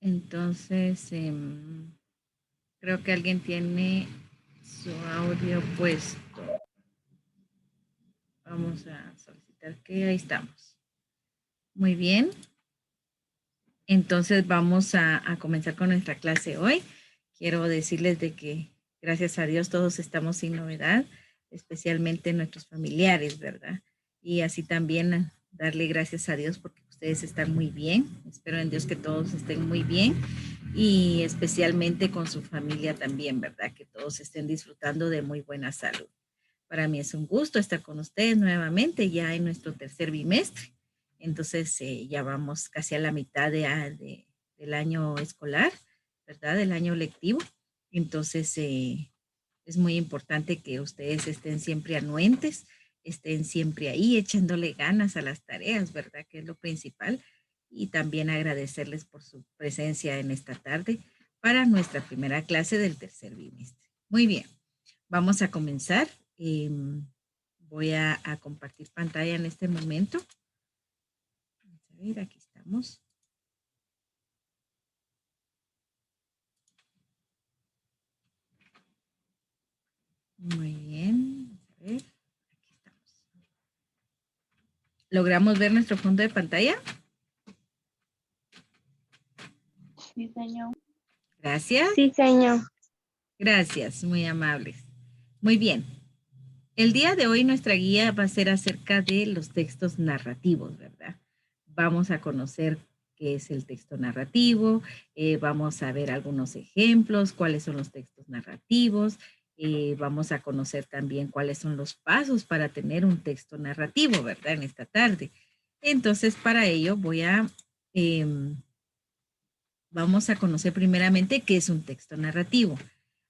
Entonces, creo que alguien tiene su audio puesto. Vamos a solicitar que ahí estamos. Muy bien. Entonces vamos a comenzar con nuestra clase hoy. Quiero decirles de que gracias a Dios todos estamos sin novedad, especialmente nuestros familiares, ¿verdad? Y así también darle gracias a Dios porque ustedes están muy bien. Espero en Dios que todos estén muy bien y especialmente con su familia también, ¿verdad? Que todos estén disfrutando de muy buena salud. Para mí es un gusto estar con ustedes nuevamente ya en nuestro tercer bimestre. Entonces ya vamos casi a la mitad del año escolar, ¿verdad? Del año lectivo. Entonces es muy importante que ustedes estén siempre anuentes, estén siempre ahí echándole ganas a las tareas, ¿verdad? Que es lo principal. Y también agradecerles por su presencia en esta tarde para nuestra primera clase del tercer bimestre. Muy bien, vamos a comenzar. Voy a compartir pantalla en este momento. Vamos a ver, aquí estamos. Muy bien. A ver, aquí estamos. ¿Logramos ver nuestro fondo de pantalla? Sí, señor. Gracias. Sí, señor. Gracias, muy amables. Muy bien. El día de hoy nuestra guía va a ser acerca de los textos narrativos, ¿verdad? Vamos a conocer qué es el texto narrativo, vamos a ver algunos ejemplos, cuáles son los textos narrativos, vamos a conocer también cuáles son los pasos para tener un texto narrativo, ¿verdad? En esta tarde. Entonces, para ello vamos a conocer primeramente qué es un texto narrativo.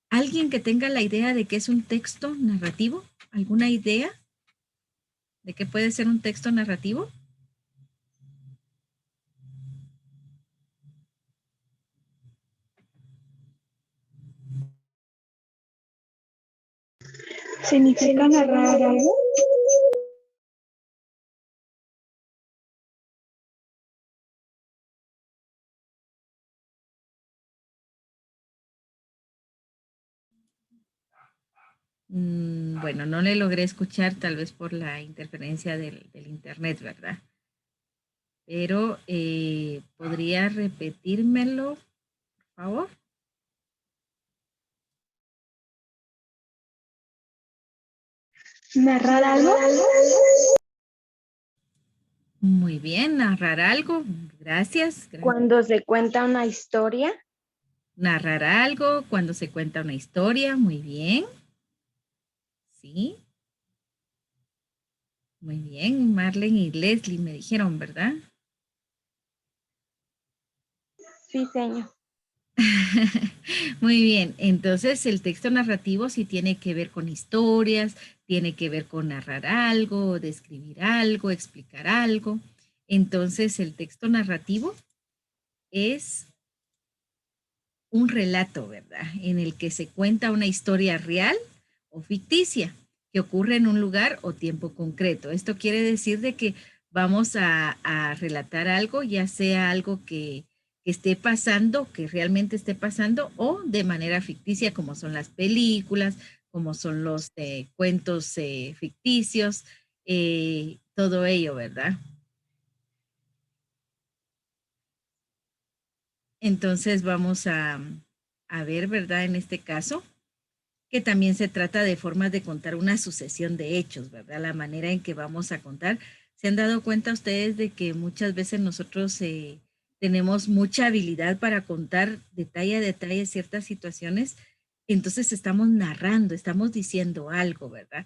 ¿Alguien que tenga la idea de qué es un texto narrativo? ¿Alguna idea de qué puede ser un texto narrativo? ¿Significa narrar algo? Bueno, no le logré escuchar tal vez por la interferencia del internet, ¿verdad? Pero ¿podría repetírmelo, por favor? ¿Narrar algo? Muy bien, narrar algo. Gracias. Cuando se cuenta una historia. Narrar algo cuando se cuenta una historia. Muy bien. Sí. Muy bien. Marlene y Leslie me dijeron, ¿verdad? Sí, señor. Muy bien, entonces el texto narrativo sí tiene que ver con historias, tiene que ver con narrar algo, describir algo, explicar algo. Entonces el texto narrativo es un relato, ¿verdad? En el que se cuenta una historia real o ficticia que ocurre en un lugar o tiempo concreto. Esto quiere decir de que vamos a relatar algo, ya sea algo que esté pasando, que realmente esté pasando, o de manera ficticia, como son las películas, como son los cuentos ficticios, todo ello, ¿verdad? Entonces vamos a ver, ¿verdad? En este caso, que también se trata de formas de contar una sucesión de hechos, ¿verdad? La manera en que vamos a contar. ¿Se han dado cuenta ustedes de que muchas veces nosotros tenemos mucha habilidad para contar detalle a detalle ciertas situaciones? Entonces estamos narrando, estamos diciendo algo, ¿verdad?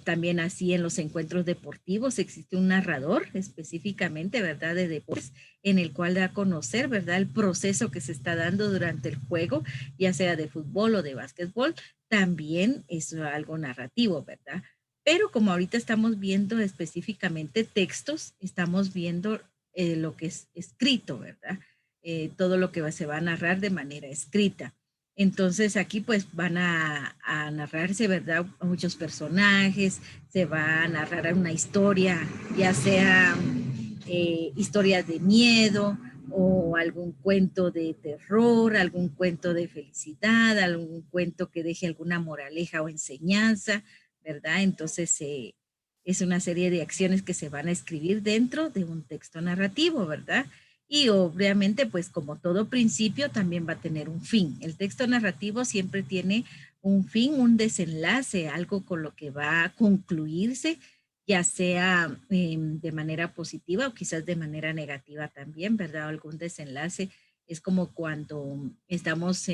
También así en los encuentros deportivos existe un narrador específicamente, ¿verdad? De deportes, en el cual da a conocer, ¿verdad? El proceso que se está dando durante el juego, ya sea de fútbol o de básquetbol, también es algo narrativo, ¿verdad? Pero como ahorita estamos viendo específicamente textos, estamos viendo lo que es escrito, ¿verdad? Todo lo que se va a narrar de manera escrita. Entonces aquí pues van a narrarse, ¿verdad? Muchos personajes, se va a narrar una historia, ya sea historias de miedo, o algún cuento de terror, algún cuento de felicidad, algún cuento que deje alguna moraleja o enseñanza, ¿verdad? Entonces, es una serie de acciones que se van a escribir dentro de un texto narrativo, ¿verdad? Y obviamente, pues como todo principio, también va a tener un fin. El texto narrativo siempre tiene un fin, un desenlace, algo con lo que va a concluirse, ya sea de manera positiva o quizás de manera negativa también, ¿verdad? Algún desenlace. Es como cuando estamos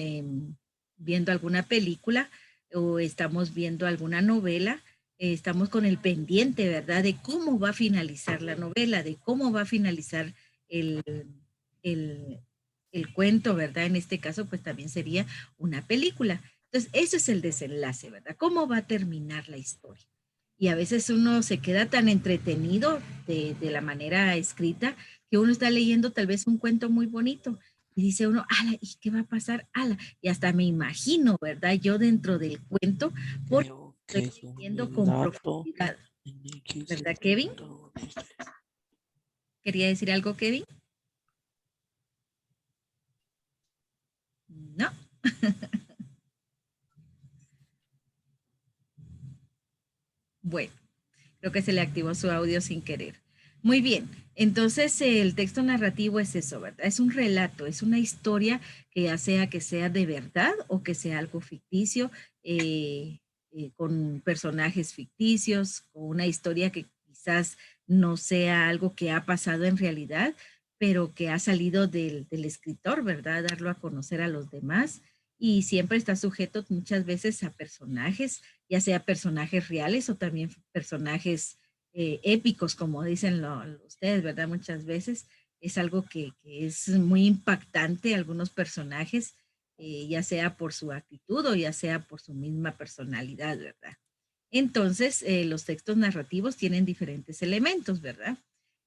viendo alguna película o estamos viendo alguna novela, estamos con el pendiente, ¿verdad? De cómo va a finalizar la novela, de cómo va a finalizar el, el, el cuento, ¿verdad? En este caso, pues también sería una película. Entonces, ese es el desenlace, ¿verdad? ¿Cómo va a terminar la historia? Y a veces uno se queda tan entretenido de la manera escrita que uno está leyendo tal vez un cuento muy bonito y dice uno, ala, ¿y qué va a pasar? Ala, y hasta me imagino, ¿verdad? Yo dentro del cuento, porque Creo que estoy es un leyendo con relato profundidad, en el que se ¿verdad, Kevin? protagonista. ¿Quería decir algo, Kevin? No. Bueno, creo que se le activó su audio sin querer. Muy bien, entonces el texto narrativo es eso, ¿verdad? Es un relato, es una historia que sea de verdad o que sea algo ficticio, con personajes ficticios, con una historia que quizás no sea algo que ha pasado en realidad, pero que ha salido del escritor, ¿verdad? Darlo a conocer a los demás y siempre está sujeto muchas veces a personajes, ya sea personajes reales o también personajes épicos, como dicen ustedes, ¿verdad? Muchas veces es algo que es muy impactante, algunos personajes, ya sea por su actitud o ya sea por su misma personalidad, ¿verdad? Entonces, los textos narrativos tienen diferentes elementos, ¿verdad?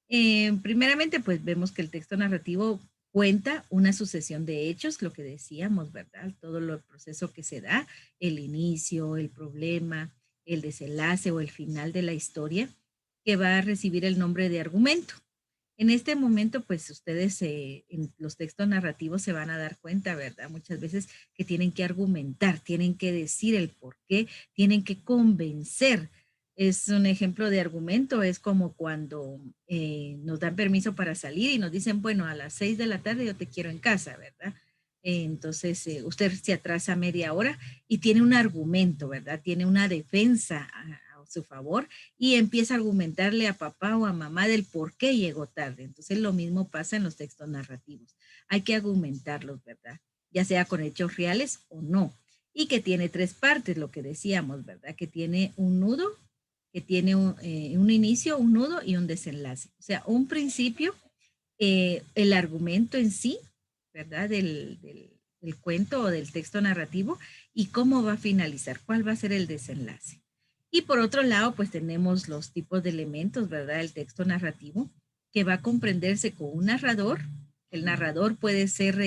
Primeramente, pues vemos que el texto narrativo cuenta una sucesión de hechos, lo que decíamos, ¿verdad? Todo el proceso que se da, el inicio, el problema, el desenlace o el final de la historia, que va a recibir el nombre de argumento. En este momento, pues ustedes en los textos narrativos se van a dar cuenta, ¿verdad? Muchas veces que tienen que argumentar, tienen que decir el por qué, tienen que convencer. Es un ejemplo de argumento, es como cuando nos dan permiso para salir y nos dicen, bueno, a las 6 de la tarde yo te quiero en casa, ¿verdad? Entonces, usted se atrasa media hora y tiene un argumento, ¿verdad? Tiene una defensa a su favor y empieza a argumentarle a papá o a mamá del por qué llegó tarde. Entonces lo mismo pasa en los textos narrativos. Hay que argumentarlos, ¿verdad? Ya sea con hechos reales o no. Y que tiene tres partes, lo que decíamos, ¿verdad? Que tiene un nudo, que tiene un inicio, un nudo y un desenlace. O sea, un principio, el argumento en sí, ¿verdad? Del cuento o del texto narrativo y cómo va a finalizar, cuál va a ser el desenlace. Y por otro lado, pues tenemos los tipos de elementos, ¿verdad? El texto narrativo, que va a comprenderse con un narrador. El narrador puede ser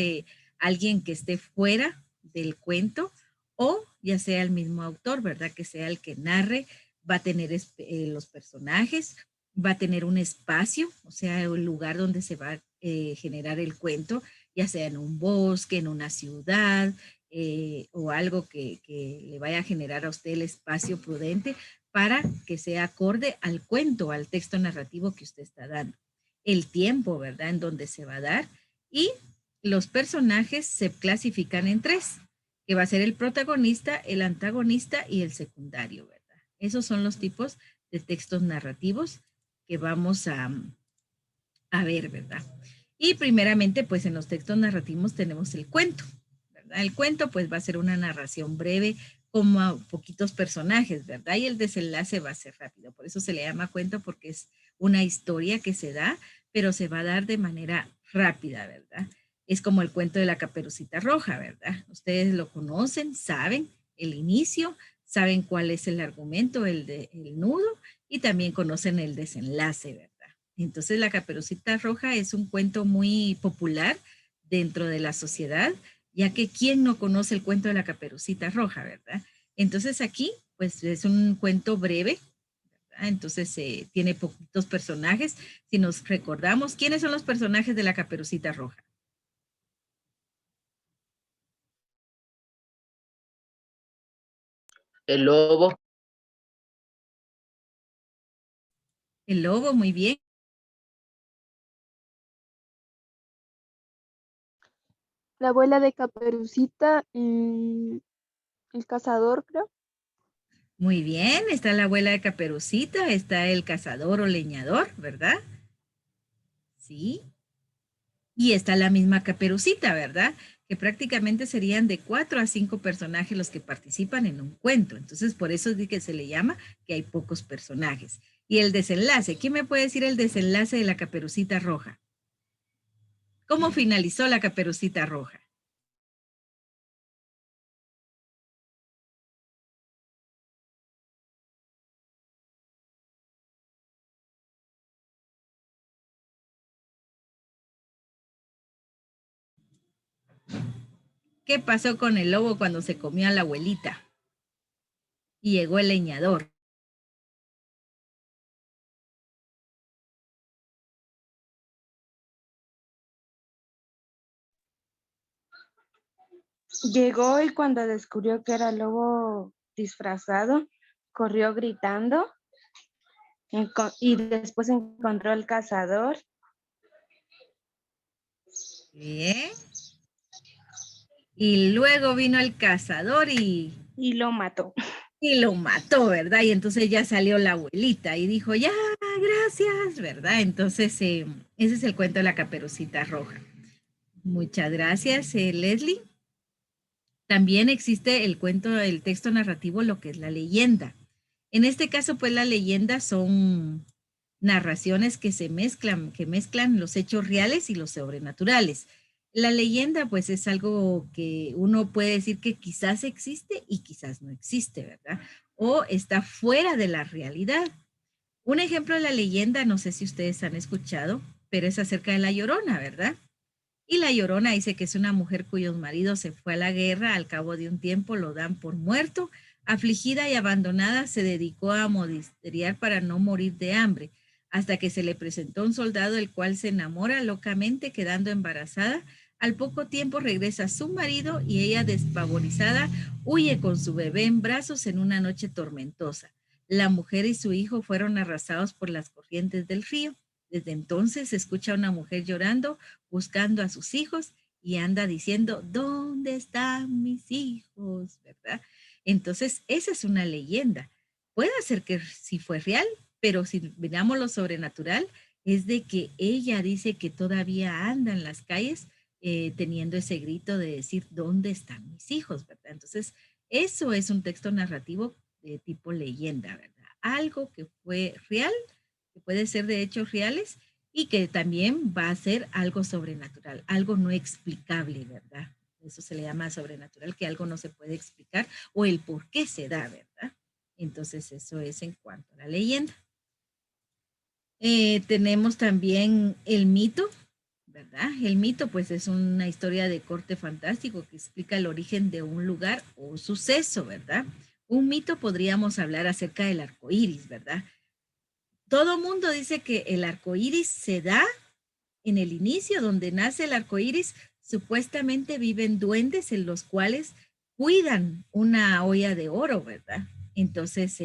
alguien que esté fuera del cuento o ya sea el mismo autor, ¿verdad? Que sea el que narre, va a tener los personajes, va a tener un espacio, o sea, el lugar donde se va a generar el cuento, ya sea en un bosque, en una ciudad, o algo que le vaya a generar a usted el espacio prudente para que sea acorde al cuento, al texto narrativo que usted está dando. El tiempo, ¿verdad? En donde se va a dar. Y los personajes se clasifican en tres, que va a ser el protagonista, el antagonista y el secundario, ¿verdad? Esos son los tipos de textos narrativos que vamos a ver, ¿verdad? Y primeramente, pues en los textos narrativos tenemos el cuento, ¿verdad? El cuento pues va a ser una narración breve como a poquitos personajes, ¿verdad? Y el desenlace va a ser rápido. Por eso se le llama cuento porque es una historia que se da, pero se va a dar de manera rápida, ¿verdad? Es como el cuento de la Caperucita Roja, ¿verdad? Ustedes lo conocen, saben el inicio, saben cuál es el argumento, el nudo, y también conocen el desenlace, ¿verdad? Entonces, La Caperucita Roja es un cuento muy popular dentro de la sociedad, ya que ¿quién no conoce el cuento de la Caperucita Roja, verdad? Entonces aquí, pues es un cuento breve, ¿verdad? Entonces tiene poquitos personajes. Si nos recordamos, ¿quiénes son los personajes de la Caperucita Roja? El lobo, El lobo, muy bien. La abuela de Caperucita, el cazador, creo. Muy bien, está la abuela de Caperucita, está el cazador o leñador, ¿verdad? Sí. Y está la misma Caperucita, ¿verdad? Que prácticamente serían de 4 a 5 personajes los que participan en un cuento. Entonces, por eso es que se le llama que hay pocos personajes. Y el desenlace, ¿quién me puede decir el desenlace de la Caperucita Roja? ¿Cómo finalizó la Caperucita Roja? ¿Qué pasó con el lobo cuando se comió a la abuelita? Y llegó el leñador. Llegó y cuando descubrió que era lobo disfrazado, corrió gritando y después encontró al cazador. Bien. Y luego vino el cazador y lo mató. lo mató, ¿verdad? Y entonces ya salió la abuelita y dijo, ya, gracias, ¿verdad? Entonces, ese es el cuento de la Caperucita Roja. Muchas gracias, Leslie. También existe el cuento, el texto narrativo, lo que es la leyenda. En este caso, pues las leyendas son narraciones que mezclan los hechos reales y los sobrenaturales. La leyenda, pues, es algo que uno puede decir que quizás existe y quizás no existe, ¿verdad? O está fuera de la realidad. Un ejemplo de la leyenda, no sé si ustedes han escuchado, pero es acerca de la Llorona, ¿verdad? Y la Llorona dice que es una mujer cuyos maridos se fue a la guerra, al cabo de un tiempo lo dan por muerto, afligida y abandonada se dedicó a modisteriar para no morir de hambre, hasta que se le presentó un soldado el cual se enamora locamente quedando embarazada. Al poco tiempo regresa su marido y ella despavorizada huye con su bebé en brazos en una noche tormentosa. La mujer y su hijo fueron arrasados por las corrientes del río. Desde entonces se escucha a una mujer llorando, buscando a sus hijos y anda diciendo, ¿dónde están mis hijos? ¿Verdad? Entonces, esa es una leyenda. Puede ser que sí fue real, pero si miramos lo sobrenatural, es de que ella dice que todavía anda en las calles teniendo ese grito de decir, ¿dónde están mis hijos? ¿Verdad? Entonces, eso es un texto narrativo de tipo leyenda, ¿verdad? Algo que fue real, que puede ser de hechos reales y que también va a ser algo sobrenatural, algo no explicable, ¿verdad? Eso se le llama sobrenatural, que algo no se puede explicar o el por qué se da, ¿verdad? Entonces eso es en cuanto a la leyenda. Tenemos también el mito, ¿verdad? El mito pues es una historia de corte fantástico que explica el origen de un lugar o suceso, ¿verdad? Un mito podríamos hablar acerca del arco iris, ¿verdad? Todo mundo dice que el arco iris se da en el inicio, donde nace el arco iris, supuestamente viven duendes en los cuales cuidan una olla de oro, ¿verdad? Entonces,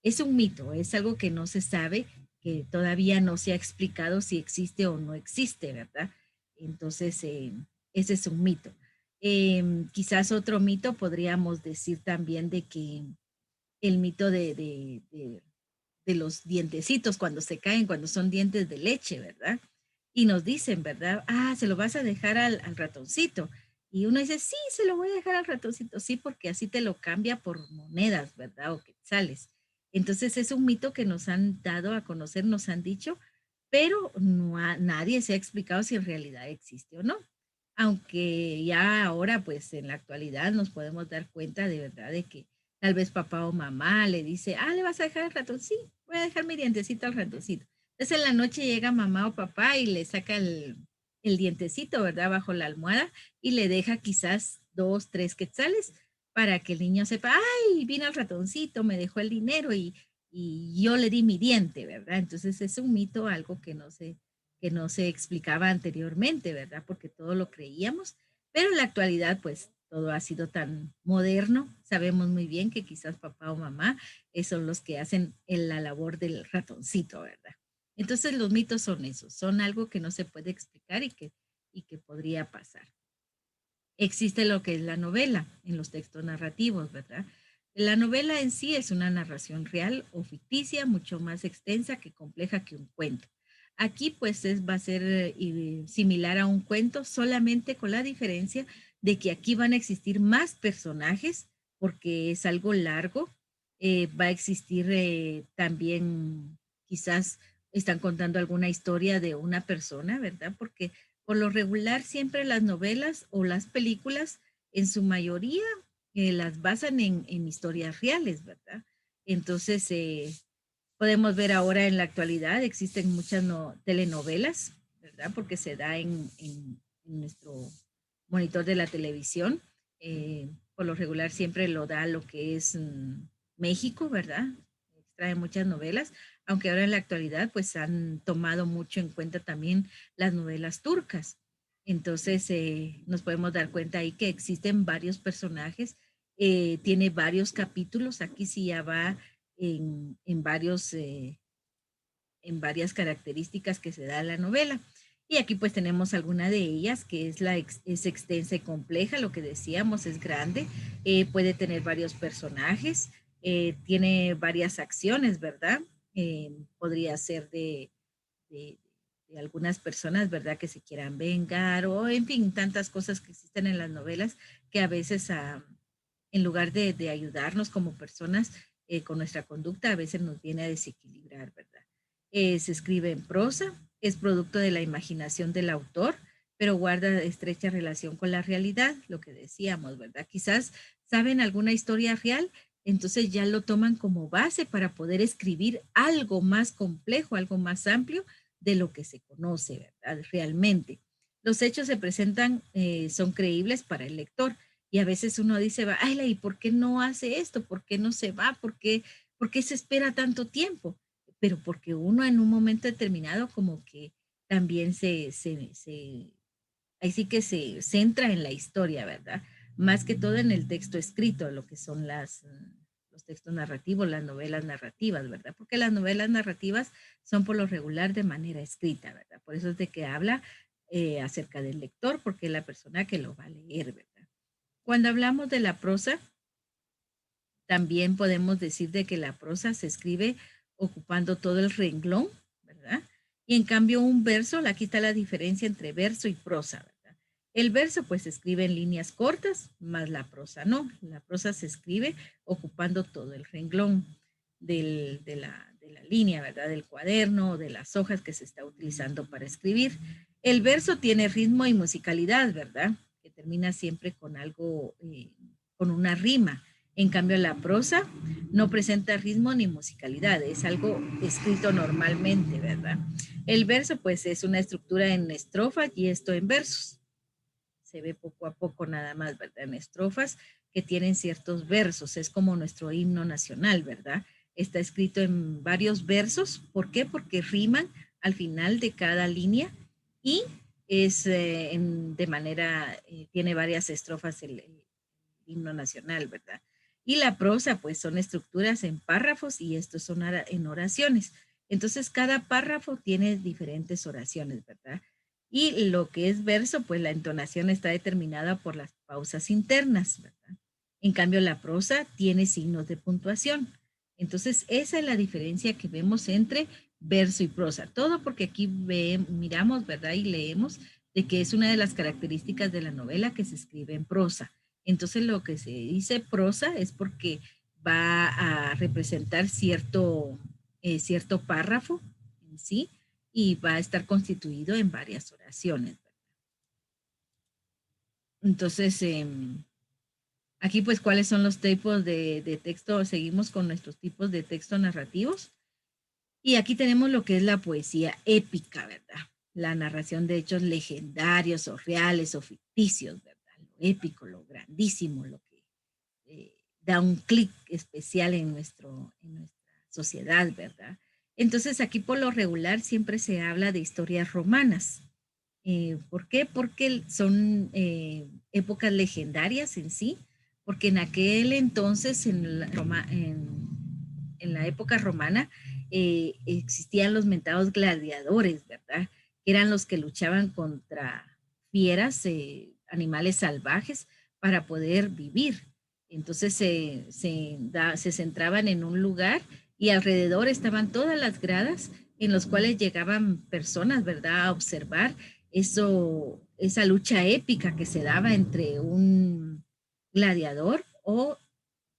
es un mito, es algo que no se sabe, que todavía no se ha explicado si existe o no existe, ¿verdad? Entonces, ese es un mito. Quizás otro mito podríamos decir también de que el mito de los dientecitos cuando se caen, cuando son dientes de leche, ¿verdad? Y nos dicen, ¿verdad? Ah, se lo vas a dejar al ratoncito. Y uno dice, sí, se lo voy a dejar al ratoncito, sí, porque así te lo cambia por monedas, ¿verdad? O quetzales. Entonces es un mito que nos han dado a conocer, nos han dicho, pero nadie se ha explicado si en realidad existe o no. Aunque ya ahora, pues en la actualidad nos podemos dar cuenta de verdad de que tal vez papá o mamá le dice, ah, ¿le vas a dejar al ratón? Sí, voy a dejar mi dientecito al ratoncito. Entonces en la noche llega mamá o papá y le saca el dientecito, ¿verdad? Bajo la almohada y le deja quizás 2, 3 quetzales para que el niño sepa, ay, vino el ratoncito, me dejó el dinero y y yo le di mi diente, ¿verdad? Entonces es un mito, algo que no se explicaba anteriormente, ¿verdad? Porque todo lo creíamos, pero en la actualidad pues todo ha sido tan moderno, sabemos muy bien que quizás papá o mamá son los que hacen la labor del ratoncito, ¿verdad? Entonces los mitos son esos, son algo que no se puede explicar y que podría pasar. Existe lo que es la novela en los textos narrativos, ¿verdad? La novela en sí es una narración real o ficticia, mucho más extensa que compleja que un cuento. Aquí pues va a ser similar a un cuento, solamente con la diferencia de que aquí van a existir más personajes porque es algo largo. Va a existir también, quizás están contando alguna historia de una persona, ¿verdad? Porque por lo regular, siempre las novelas o las películas, en su mayoría, las basan en historias reales, ¿verdad? Entonces, podemos ver ahora en la actualidad, existen muchas telenovelas, ¿verdad? Porque se da en nuestro monitor de la televisión. Por lo regular siempre lo da lo que es México, ¿verdad? Extrae muchas novelas, aunque ahora en la actualidad pues han tomado mucho en cuenta también las novelas turcas. Entonces nos podemos dar cuenta ahí que existen varios personajes, tiene varios capítulos, aquí sí ya va en varios, en varias características que se da la novela. Y aquí pues tenemos alguna de ellas, que es es extensa y compleja, lo que decíamos, es grande, puede tener varios personajes, tiene varias acciones, ¿verdad? Podría ser de, de algunas personas, ¿verdad? Que se quieran vengar o, en fin, tantas cosas que existen en las novelas que a veces, en lugar de ayudarnos como personas con nuestra conducta, a veces nos viene a desequilibrar, ¿verdad? Se escribe en prosa, es producto de la imaginación del autor, pero guarda estrecha relación con la realidad, lo que decíamos, ¿verdad? Quizás saben alguna historia real, entonces ya lo toman como base para poder escribir algo más complejo, algo más amplio de lo que se conoce, ¿verdad? Realmente. Los hechos se presentan, son creíbles para el lector y a veces uno dice, ay, ¿y por qué no hace esto? ¿Por qué no se va? ¿Por qué se espera tanto tiempo? Pero porque uno en un momento determinado como que también ahí sí que se centra en la historia, ¿verdad? Más que todo en el texto escrito, lo que son los textos narrativos, las novelas narrativas, ¿verdad? Porque las novelas narrativas son por lo regular de manera escrita, ¿verdad? Por eso es de que habla acerca del lector, porque es la persona que lo va a leer, ¿verdad? Cuando hablamos de la prosa, también podemos decir de que la prosa se escribe ocupando todo el renglón, ¿verdad? Y en cambio un verso, aquí está la diferencia entre verso y prosa, ¿verdad? El verso pues se escribe en líneas cortas, más la prosa no. La prosa se escribe ocupando todo el renglón de la línea, ¿verdad? Del cuaderno o de las hojas que se está utilizando para escribir. El verso tiene ritmo y musicalidad, ¿verdad? Que termina siempre con algo, con una rima. En cambio, la prosa no presenta ritmo ni musicalidad, es algo escrito normalmente, ¿verdad? El verso, pues, es una estructura en estrofas y esto en versos. Se ve poco a poco nada más, ¿verdad? En estrofas que tienen ciertos versos, es como nuestro himno nacional, ¿verdad? Está escrito en varios versos, ¿por qué? Porque riman al final de cada línea y es de manera, tiene varias estrofas el himno nacional, ¿verdad? Y la prosa, pues son estructuras en párrafos y estos son en oraciones. Entonces, cada párrafo tiene diferentes oraciones, ¿verdad? Y lo que es verso, pues la entonación está determinada por las pausas internas, ¿verdad? En cambio, la prosa tiene signos de puntuación. Entonces, esa es la diferencia que vemos entre verso y prosa. Todo porque aquí miramos, ¿verdad? Y leemos de que es una de las características de la novela que se escribe en prosa. Entonces, lo que se dice prosa es porque va a representar cierto párrafo en sí y va a estar constituido en varias oraciones. Entonces, aquí pues, ¿cuáles son los tipos de texto? Seguimos con nuestros tipos de texto narrativos. Y aquí tenemos lo que es la poesía épica, ¿verdad? La narración de hechos legendarios o reales o ficticios, ¿verdad? Lo épico, lo grandísimo, lo que da un clic especial en nuestra sociedad, ¿verdad? Entonces aquí por lo regular siempre se habla de historias romanas. ¿Por qué? Porque son épocas legendarias en sí, porque en aquel entonces, en la época romana, existían los mentados gladiadores, ¿verdad? Que eran los que luchaban contra fieras, animales salvajes, para poder vivir. Entonces se centraban en un lugar y alrededor estaban todas las gradas en los cuales llegaban personas, ¿verdad?, a observar esa lucha épica que se daba entre un gladiador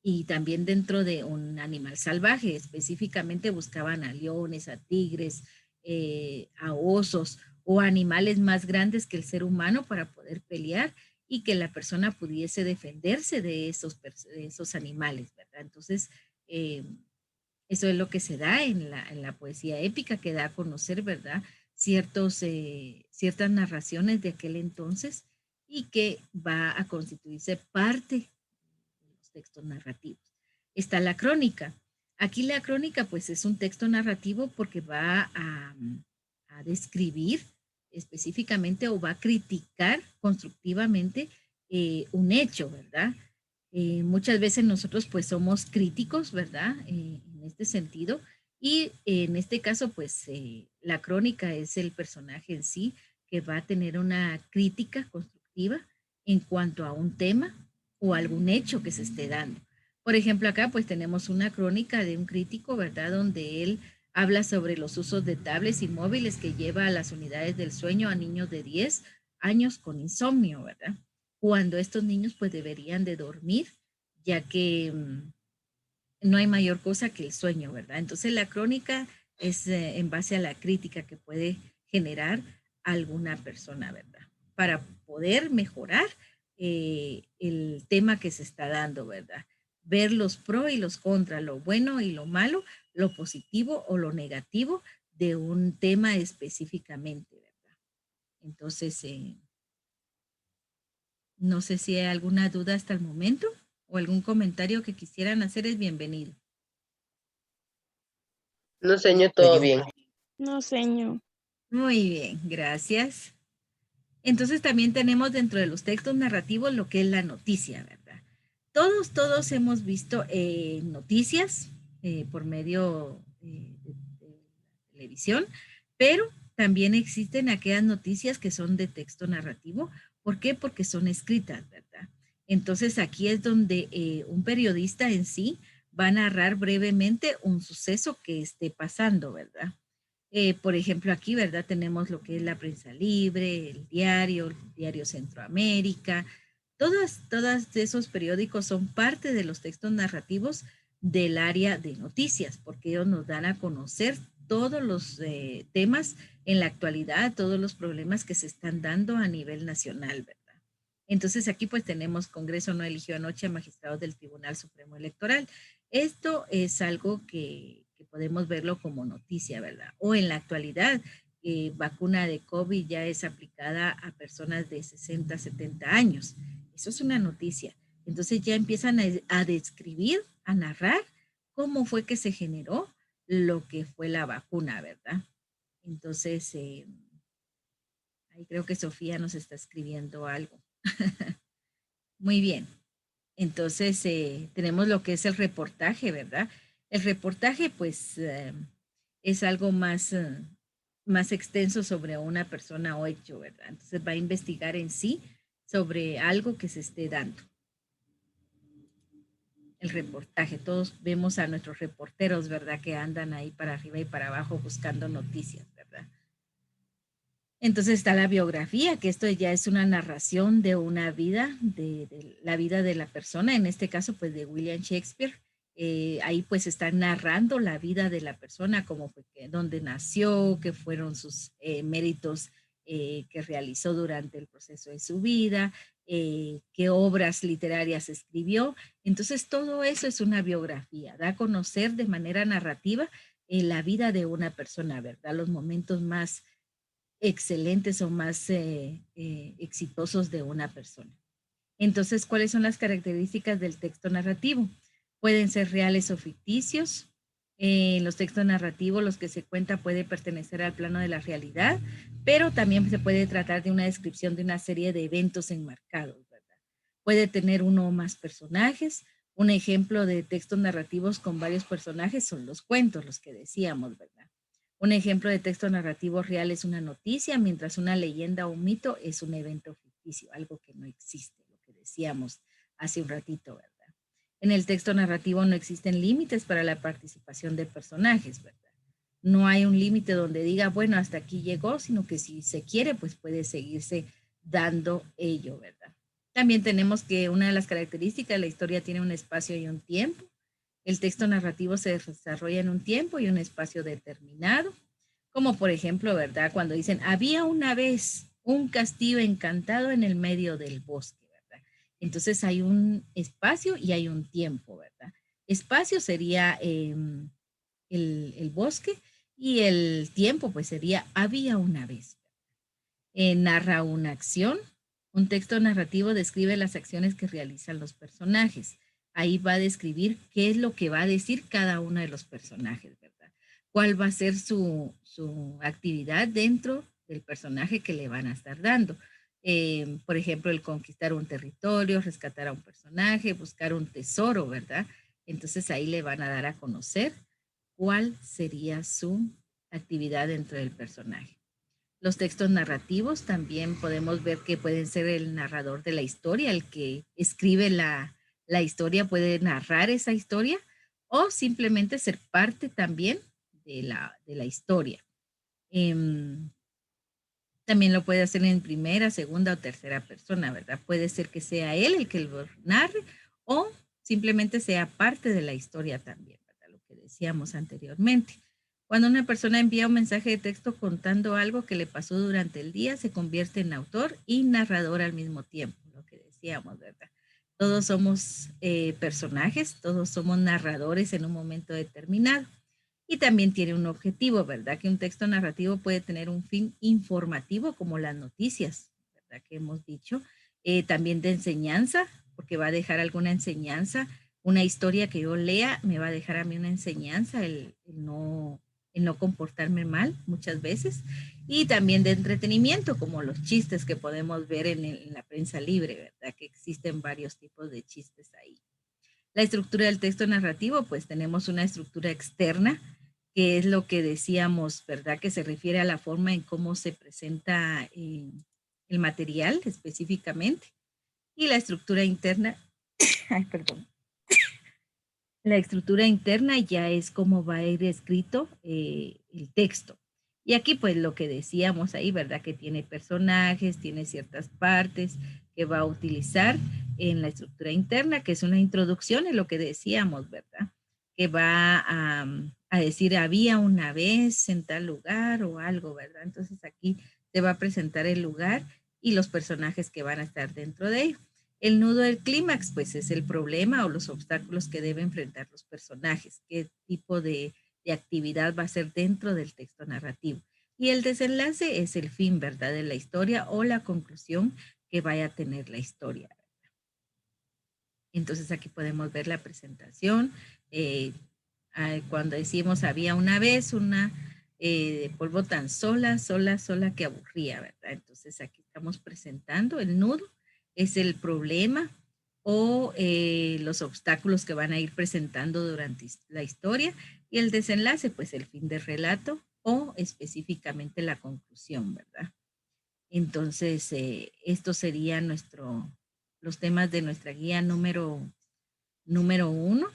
y también dentro de un animal salvaje. Específicamente buscaban a leones, a tigres, a osos o animales más grandes que el ser humano para poder pelear y que la persona pudiese defenderse de esos animales, ¿verdad? Entonces, eh, eso es lo que se da en la poesía épica, que da a conocer, ¿verdad? Ciertas narraciones de aquel entonces y que va a constituirse parte de los textos narrativos. Está la crónica. Aquí la crónica pues es un texto narrativo porque va a describir específicamente o va a criticar constructivamente un hecho, ¿verdad? Muchas veces nosotros pues somos críticos, ¿verdad? En este sentido. Y en este caso pues la crónica es el personaje en sí que va a tener una crítica constructiva en cuanto a un tema o algún hecho que se esté dando. Por ejemplo, acá pues tenemos una crónica de un crítico, ¿verdad? Donde él habla sobre los usos de tablets y móviles que lleva a las unidades del sueño a niños de 10 años con insomnio, ¿verdad? Cuando estos niños pues deberían de dormir, ya que no hay mayor cosa que el sueño, ¿verdad? Entonces la crónica es en base a la crítica que puede generar alguna persona, ¿verdad? Para poder mejorar el tema que se está dando, ¿verdad? Ver los pros y los contras, lo bueno y lo malo, lo positivo o lo negativo de un tema específicamente, ¿verdad? Entonces, no sé si hay alguna duda hasta el momento o algún comentario que quisieran hacer, es bienvenido. No, señor, todo bien. No, señor. Muy bien, gracias. Entonces también tenemos dentro de los textos narrativos lo que es la noticia, ¿verdad? Todos hemos visto noticias por medio de televisión, pero también existen aquellas noticias que son de texto narrativo. ¿Por qué? Porque son escritas, ¿verdad? Entonces aquí es donde un periodista en sí va a narrar brevemente un suceso que esté pasando, ¿verdad? Por ejemplo, aquí, ¿verdad? Tenemos lo que es la prensa libre, el diario Centroamérica. Todos esos periódicos son parte de los textos narrativos del área de noticias, porque ellos nos dan a conocer todos los temas en la actualidad, todos los problemas que se están dando a nivel nacional, ¿verdad? Entonces aquí pues tenemos Congreso no eligió anoche a magistrados del Tribunal Supremo Electoral. Esto es algo que podemos verlo como noticia, ¿verdad? O en la actualidad, vacuna de COVID ya es aplicada a personas de 60, 70 años. Eso es una noticia. Entonces ya empiezan a describir, a narrar cómo fue que se generó lo que fue la vacuna, ¿verdad? Entonces, ahí creo que Sofía nos está escribiendo algo. Muy bien. Entonces, tenemos lo que es el reportaje, ¿verdad? El reportaje, pues, es algo más extenso sobre una persona o hecho, ¿verdad? Entonces, va a investigar en sí sobre algo que se esté dando. El reportaje, todos vemos a nuestros reporteros, ¿verdad? Que andan ahí para arriba y para abajo buscando noticias, ¿verdad? Entonces está la biografía, que esto ya es una narración de una vida, de la vida de la persona, en este caso pues de William Shakespeare. Ahí pues está narrando la vida de la persona, como fue dónde nació, qué fueron sus méritos que realizó durante el proceso de su vida, qué obras literarias escribió. Entonces todo eso es una biografía, da a conocer de manera narrativa la vida de una persona, ¿verdad? Los momentos más excelentes o más exitosos de una persona. Entonces, ¿cuáles son las características del texto narrativo? Pueden ser reales o ficticios, En los textos narrativos, los que se cuenta puede pertenecer al plano de la realidad, pero también se puede tratar de una descripción de una serie de eventos enmarcados, ¿verdad? Puede tener uno o más personajes. Un ejemplo de textos narrativos con varios personajes son los cuentos, los que decíamos, ¿verdad? Un ejemplo de texto narrativo real es una noticia, mientras una leyenda o un mito es un evento ficticio, algo que no existe, lo que decíamos hace un ratito, ¿verdad? En el texto narrativo no existen límites para la participación de personajes, ¿verdad? No hay un límite donde diga, bueno, hasta aquí llegó, sino que si se quiere, pues puede seguirse dando ello, ¿verdad? También tenemos que una de las características de la historia tiene un espacio y un tiempo. El texto narrativo se desarrolla en un tiempo y un espacio determinado, como por ejemplo, ¿verdad? Cuando dicen, había una vez un castillo encantado en el medio del bosque, ¿verdad? Entonces hay un espacio y hay un tiempo, ¿verdad? Espacio sería el bosque y el tiempo pues sería había una vez. Narra una acción. Un texto narrativo describe las acciones que realizan los personajes. Ahí va a describir qué es lo que va a decir cada uno de los personajes, ¿verdad? Cuál va a ser su actividad dentro del personaje que le van a estar dando. Por ejemplo, el conquistar un territorio, rescatar a un personaje, buscar un tesoro, ¿verdad? Entonces ahí le van a dar a conocer cuál sería su actividad dentro del personaje. Los textos narrativos también podemos ver que pueden ser el narrador de la historia, el que escribe la historia puede narrar esa historia o simplemente ser parte también de la historia. También lo puede hacer en primera, segunda o tercera persona, ¿verdad? Puede ser que sea él el que lo narre o simplemente sea parte de la historia también, ¿verdad? Lo que decíamos anteriormente. Cuando una persona envía un mensaje de texto contando algo que le pasó durante el día, se convierte en autor y narrador al mismo tiempo, lo que decíamos, ¿verdad? Todos somos personajes, todos somos narradores en un momento determinado. Y también tiene un objetivo, ¿verdad? Que un texto narrativo puede tener un fin informativo, como las noticias, ¿verdad? Que hemos dicho. También de enseñanza, porque va a dejar alguna enseñanza. Una historia que yo lea me va a dejar a mí una enseñanza, el no comportarme mal muchas veces. Y también de entretenimiento, como los chistes que podemos ver en la prensa libre, ¿verdad? Que existen varios tipos de chistes ahí. La estructura del texto narrativo, pues tenemos una estructura externa, que es lo que decíamos, ¿verdad? Que se refiere a la forma en cómo se presenta el material específicamente. Y la estructura interna, ay, perdón. La estructura interna ya es cómo va a ir escrito el texto. Y aquí pues lo que decíamos ahí, ¿verdad? Que tiene personajes, tiene ciertas partes que va a utilizar en la estructura interna, que es una introducción en lo que decíamos, ¿verdad? Que va a decir había una vez en tal lugar o algo, ¿verdad? Entonces aquí te va a presentar el lugar y los personajes que van a estar dentro de ello. El nudo del clímax, pues es el problema o los obstáculos que deben enfrentar los personajes, qué tipo de actividad va a ser dentro del texto narrativo. Y el desenlace es el fin, ¿verdad? De la historia o la conclusión que vaya a tener la historia. Entonces aquí podemos ver la presentación. Cuando decimos había una vez una de polvo tan sola que aburría, ¿verdad? Entonces aquí estamos presentando el nudo, es el problema o los obstáculos que van a ir presentando durante la historia y el desenlace, pues el fin del relato o específicamente la conclusión, ¿verdad? Entonces, estos serían los temas de nuestra guía número 1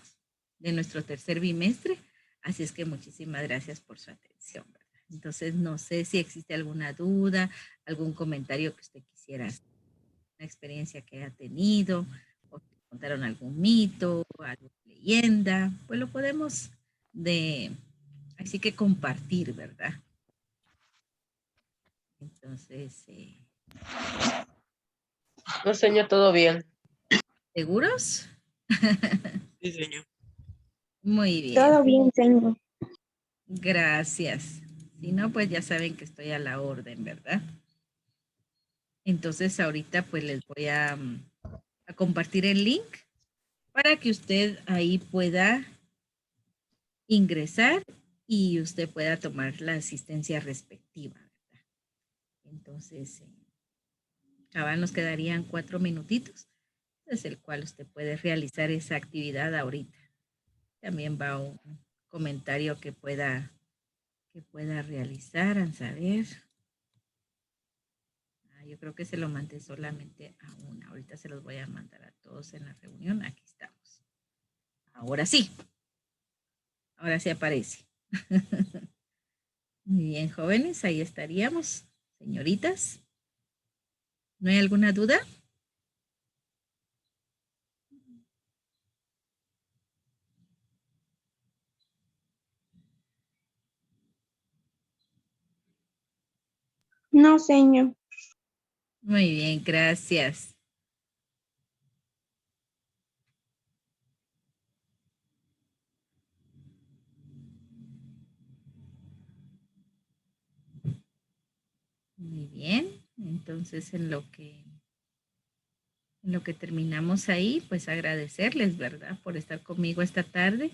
de nuestro tercer bimestre. Así es que muchísimas gracias por su atención, ¿verdad? Entonces, no sé si existe alguna duda, algún comentario que usted quisiera hacer, una experiencia que haya tenido, o que contaron algún mito, alguna leyenda, pues lo podemos así que compartir, ¿verdad? Entonces, No, señor, todo bien. ¿seguros? Sí, señor. Muy bien. Todo bien, señor. Gracias. Si no, pues ya saben que estoy a la orden, ¿verdad? Entonces ahorita pues les voy a compartir el link para que usted ahí pueda ingresar y usted pueda tomar la asistencia respectiva, ¿verdad? Entonces, cabal nos quedarían 4 minutitos, desde el cual usted puede realizar esa actividad ahorita. También va un comentario que pueda realizar, a saber. Yo creo que se lo mandé solamente a una. Ahorita se los voy a mandar a todos en la reunión. Aquí estamos. Ahora sí. Ahora sí aparece. Muy bien, jóvenes, ahí estaríamos. Señoritas, ¿no hay alguna duda? No, señor. Muy bien, gracias. Muy bien, entonces en lo que terminamos ahí, pues agradecerles, ¿verdad? Por estar conmigo esta tarde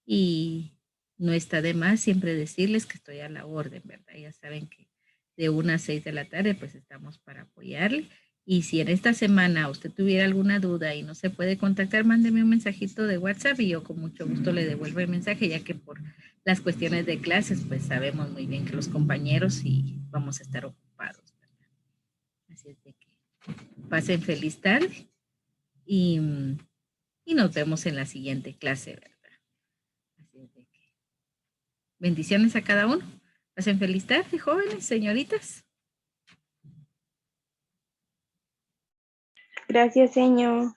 y no está de más siempre decirles que estoy a la orden, ¿verdad? Ya saben que de 1 a 6 de la tarde, pues estamos para apoyarle. Y si en esta semana usted tuviera alguna duda y no se puede contactar, mándeme un mensajito de WhatsApp y yo con mucho gusto le devuelvo el mensaje, ya que por las cuestiones de clases, pues sabemos muy bien que los compañeros y vamos a estar ocupados, ¿verdad? Así es de que pasen feliz tarde y nos vemos en la siguiente clase, ¿verdad? Así es de que bendiciones a cada uno. Pasen feliz tarde, jóvenes, señoritas. Gracias, señor.